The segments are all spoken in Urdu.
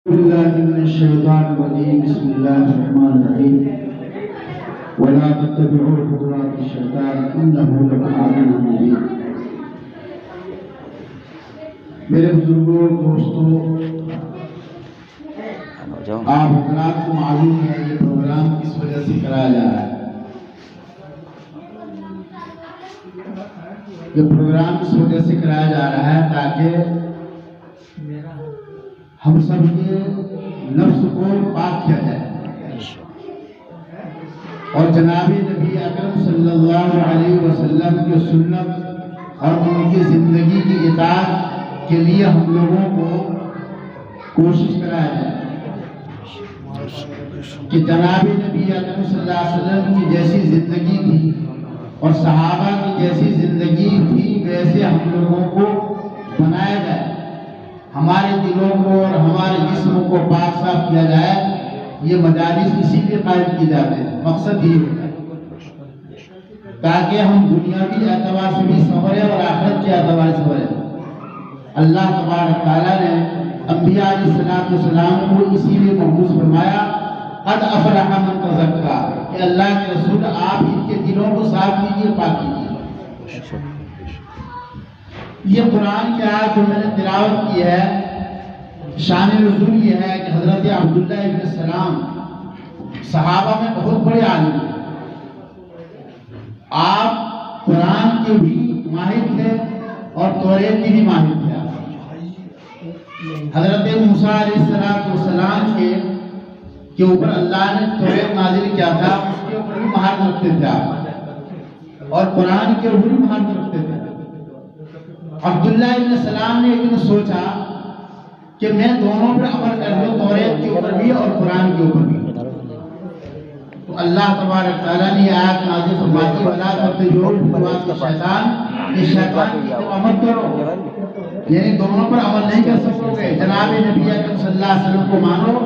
بالله من الشيطان الرجيم بسم الله الرحمن الرحيم ولا تتبعوا خطوات الشيطان انه لكم عدو مبين. میرے بزرگوں دوستوں آپ حضرات کو معلوم ہے یہ پروگرام کس وجہ سے کرایا جا رہا ہے. یہ پروگرام اس وجہ سے کرایا جا رہا ہے تاکہ ہم سب کے نفس کو پاک کیا جائے اور جناب نبی اکرم صلی اللہ علیہ وسلم کی سنت اور ان کی زندگی کی اطاعت کے لیے ہم لوگوں کو کوشش کرایا جائے کہ جناب نبی اکرم صلی اللہ علیہ وسلم کی جیسی زندگی تھی اور صحابہ کی جیسی زندگی تھی ویسے ہم لوگوں کو بنایا جائے، ہمارے دلوں کو اور ہمارے جسم کو پاک صاف کیا جائے. یہ مجالس اسی لیے قائم کی جاتے ہیں، مقصد یہ ہوتا ہے تاکہ ہم دنیاوی اعتبار سے بھی سنوریں اور آخرت کے اعتبار سے سنوریں. اللہ تبارک تعالیٰ نے انبیاء علیہ السلام کو اسی لیے مبعوث فرمایا قد افلح من تزکا کہ اللہ کے رسول آپ ان کے دلوں کو صاف کیجیے، پاک کیجیے. یہ قرآن کی آیت جو میں نے تلاوت کی ہے شان نزول یہ ہے کہ حضرت عبداللہ ابن السلام صحابہ میں بہت بڑے عالم تھے. آپ قرآن کے بھی ماہر تھے اور توریت کی بھی ماہر تھے. حضرت موسیٰ علیہ السلام کے اوپر اللہ نے توریت نازل کیا تھا، اس کے اوپر بھی مہارت رکھتے تھے آپ، اور قرآن کے اوپر بھی مہارت رکھتے تھے. عبداللہ ابن السلام نے ایک دن سوچا کہ میں دونوں پر عمل کر لوں، توریت کے اوپر بھی اور قرآن کے اوپر بھی. تو اللہ تبارک تعالیٰ نے آیت نازل فرمائی وَلَا تَتَّبِعُوا خُطُوَاتِ الشَّيْطَانِ کہ شیطان کی عمل کرو، یعنی دونوں پر عمل نہیں کر سکو گے. جناب نبی اکرم صلی اللہ علیہ وسلم کو مانو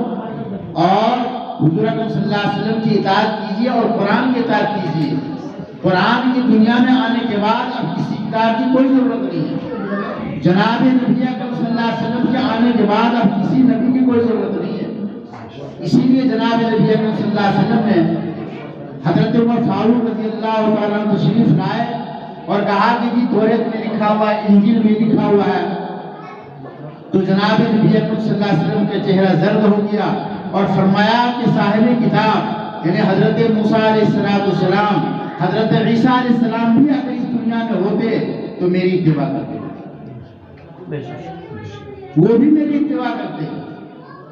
اور حضور اکرم صلی اللہ علیہ وسلم کی اطاعت کیجیے اور قرآن کی اطاعت کیجیے. قرآن کی دنیا میں آنے کے بعد اب کسی کتاب کی کوئی ضرورت نہیں ہے. جناب نبی اکرم صلی اللہ علیہ وسلم کے آنے کے بعد اب کسی نبی کی کوئی ضرورت نہیں ہے. اسی لیے جناب نبی اکرم صلی اللہ علیہ وسلم نے حضرت عمر فاروق رضی اللہ تعالیٰ عنہ تشریف لائے اور کہا کہ جی توریت میں لکھا ہوا ہے، انجیل میں لکھا ہوا ہے. تو جناب نبی اکرم صلی اللہ علیہ وسلم کا چہرہ زرد ہو گیا اور فرمایا کہ صاحب کتاب یعنی حضرت موسیٰ علیہ السلام، حضرت عیسیٰ علیہ السلام بھی اگر اس دنیا میں ہوتے تو میری اتباع کرتے، وہ بھی میری اتباع کرتے.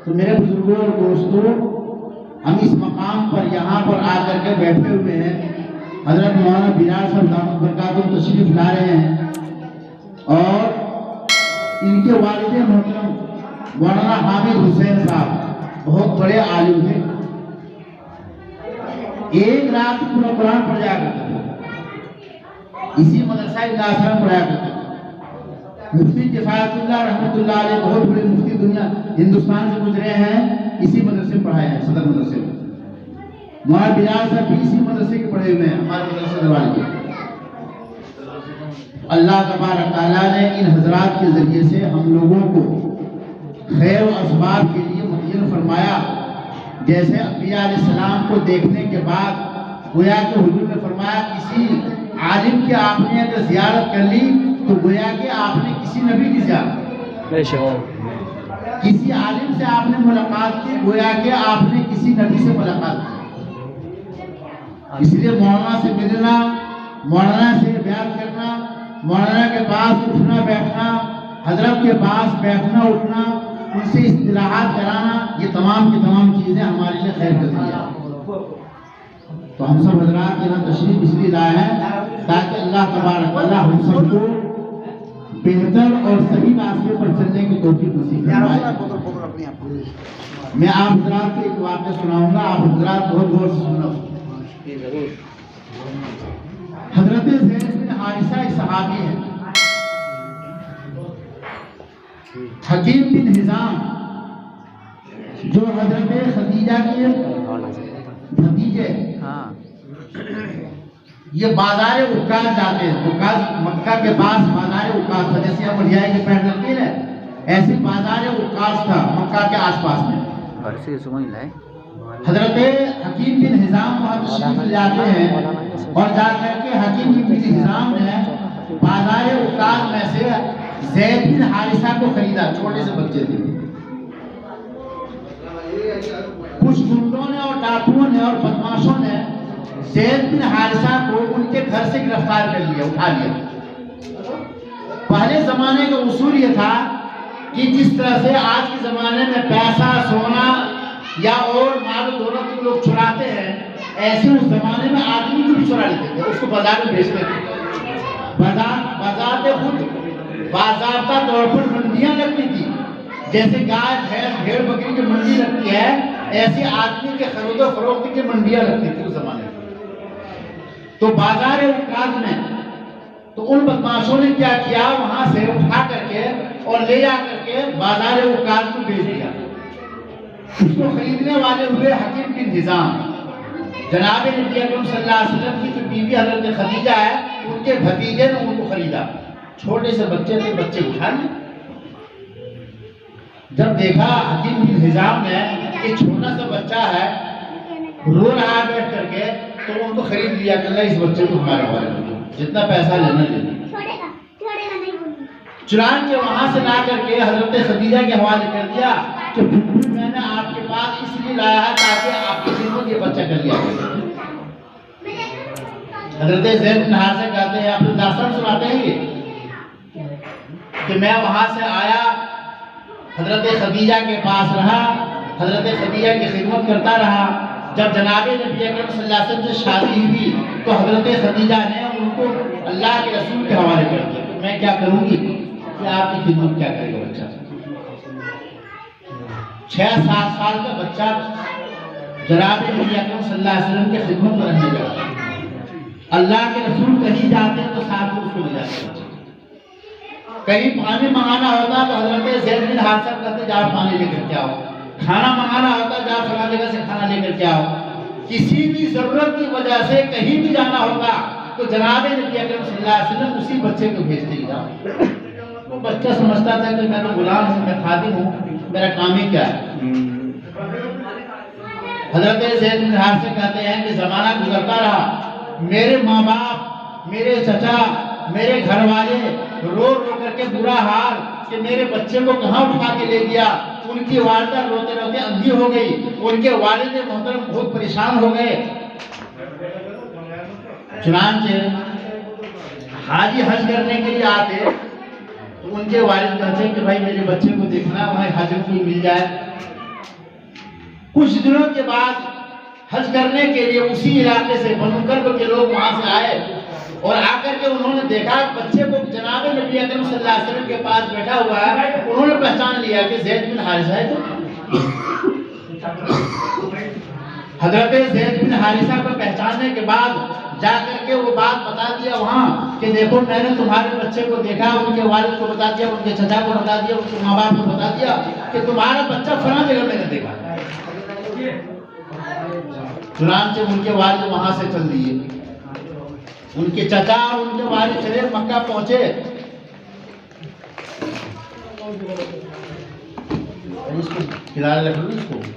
تو میرے بزرگوں اور دوستوں، ہم اس مقام پر یہاں پر آ کر کے بیٹھے ہوئے ہیں. حضرت مولانا بلال صاحب دامت برکاتہ تشریف لا رہے ہیں اور ان کے والد محترم مولانا حامد حسین صاحب بہت بڑے عالم تھے. ایک رات پورا قرآن پڑھ جایا کرتے تھے، اسی مدرسہ انداسرم پڑھایا کرتے تھے. مفتی کفایت اللہ رحمۃ اللہ علیہ بہت بڑے مفتی دنیا ہندوستان سے گزرے ہیں، اسی مدرسے میں پڑھائے ہیں، صدر مدرسے میں. مولانا بلال صاحب بھی اسی مدرسے کے پڑھے ہوئے ہیں، ہمارے مدرسہ دربار کے. اللہ تبارک تعالیٰ نے ان حضرات کے ذریعے سے ہم لوگوں کو خیر و اسباب کے لیے متعین فرمایا. جیسے انبیاء علیہ السلام کو دیکھنے کے بعد گویا کہ حضور نے فرمایا کسی عالم کی آپ نے اگر زیارت کر لی تو گویا کہ آپ نے کسی نبی کی زیارت کی. کسی عالم سے آپ نے ملاقات کی گویا کہ آپ نے کسی نبی سے ملاقات کی. اس لیے مولانا سے ملنا، مولانا سے بیان کرنا، مولانا کے پاس اٹھنا بیٹھنا، حضرت کے پاس بیٹھنا اٹھنا، ان سے اصطلاحات کرانا، یہ تمام کی تمام چیزیں ہمارے لیے خیر کا ذریعہ ہے. تو ہم سب حضرات یہاں تشریف اس لیے لائے ہیں تاکہ اللہ تبارک تعالیٰ ہم سب کو بہتر اور صحیح راستے پر چلنے کی توفیق نصیب فرمائے. میں آپ حضرات کو ایک واقعہ سناؤں گا، آپ حضرات بہت غور سے سننا. حضرت زید بن حارثہ ایک صحابی ہے. حکیم بن حزام جو حضرت خدیجہ کے بھتیجے، یہ بازار عکاظ جاتے ہیں. عکاظ مکہ کے پاس بازار عکاظ تھا، جیسے ہم بڑھیا کے پیر لگتے ہیں ایسی بازار اوقاس تھا مکہ کے آس پاس میں. حضرت حکیم بن حزام وہاں تشریف لے جاتے ہیں اور جا کر کے حکیم بن حزام نے بازار اوقاس میں سے زید بن حارثہ کو خریدا. چھوٹے سے بچے تھے. کچھ گنڈوں نے اور ڈاکوؤں نے اور بدماشوں نے زید بن حارثہ کو ان کے گھر سے گرفتار کر لیا, اٹھا لیا. پہلے زمانے کا اصول یہ تھا کہ جس طرح سے آج کے زمانے میں پیسہ, سونا یا اور مال و دولت کو لوگ چراتے ہیں, ایسے اس زمانے میں آدمی کو بھی چرا لیتے تھے, اس کو بازار میں بیچتے تھے. بازار خود باضابطہ طور پر منڈیاں لگتی تھی. جیسے گائے, بھینس, بھیڑ بکری کی منڈی لگتی ہے, ایسے آدمی کے خرید و فروخت کی منڈیاں لگتی تھی اس زمانے میں. تو بازار اوقاس میں تو ان بدماشوں نے کیا کیا, وہاں سے اٹھا کر کے اور لے جا کر کے بازار اوقاس کو بیچ دیا. اس کو خریدنے والے ہوئے حکیم بن حزام. جناب نبی اکرم صلی اللہ علیہ وسلم کی جو بیوی حضرت خدیجہ ہے, ان کے بھتیجے نے ان کو خریدا. چھوٹے سے بچے تھے, بچے اٹھا لیے. جب دیکھا حکیم بن حزام نے کہ چھوٹا سا بچہ ہے, رو رہا ہے بیٹھ کر کے, تو ان کو خرید لیا کہ اللہ اس بچے کو ہمارے حوالے کر دو, جتنا پیسہ لینا لے لیں. چنانچہ وہاں سے لا کر کے حضرت خدیجہ کے حوالے کر دیا کہ میں نے آپ کے پاس اس لیے لایا ہے تاکہ آپ کی خدمت یہ بچہ کر لیا. حضرت زید بن حارثہ کہتے ہیں, آپ داستان سناتے ہیں کہ میں وہاں سے آیا, حضرت خدیجہ کے پاس رہا, حضرت خدیجہ کی خدمت کرتا رہا. جب جناب نبی اکرم صلی اللہ علیہ وسلم سے شادی ہوئی تو حضرت خدیجہ نے ان کو اللہ کے رسول کے حوالے کر دیا کہ میں کیا کروں گی کہ آپ کی خدمت کیا کرے گا بچہ. 6-7 سال کا بچہ جناب نبی اکرم صلی اللہ علیہ وسلم کی خدمت میں رہنے لگا. اللہ کے رسول کہیں جاتے تو ساتھ میں اس کو لے جاتے. کہیں پانی منگانا ہوتا تو حضرت زید بن حارثہ کہتے جاؤ پانی لے کر کے آؤ. کھانا منگانا ہوتا جاؤ فلاں جگہ سے کھانا لے کر کے آؤ. کسی بھی ضرورت کی وجہ سے کہیں بھی جانا ہوتا تو جناب نبی اکرم صلی اللہ علیہ وسلم اسی بچے کو بھیجتے ہی جاؤ. وہ بچہ سمجھتا تھا کہ میں تو غلام ہوں, میں خادم ہوں, میرا کام ہی کیا ہے. حضرت زید بن حارثہ کہتے ہیں کہ زمانہ گزرتا رہا, میرے ماں باپ, میرے چچا, میرے گھر والے رو رو کر کے برا حال کہ میرے بچے کو کہاں اٹھا کے لے گیا. ان کی والدہ روتے روتے اندھی ہو گئی, ان کے والد محترم بہت پریشان ہو گئے. چنانچہ حاجی حج کرنے کے لیے آتے تو ان کے والد کہتے کہ بھائی میرے بچے کو دیکھنا, وہاں حج کوئی مل جائے. کچھ دنوں کے بعد حج کرنے کے لیے اسی علاقے سے بنو کرب کے لوگ وہاں سے آئے اور آ کر کے انہوں نے دیکھا بچے کو جناب نبی اکرم صلی اللہ علیہ وسلم کے پاس بیٹھا ہوا ہے. انہوں نے پہچان لیا کہ زید بن حارثہ ہے. تو حضرت زید بن حارثہ کو پہچاننے کے بعد جا کر کے وہ بات بتا دیا وہاں کہ دیکھو میں نے تمہارے بچے کو دیکھا, ان کے والد کو بتا دیا, ان کے چچا کو بتا دیا, ان کے ماں باپ کو بتا دیا کہ تمہارا بچہ فلاں جگہ میں نے دیکھا. چنانچہ ان کے والد وہاں سے چل دیے. ان کے چچا اور ان کے والد چلے مکہ پہنچے. اس کو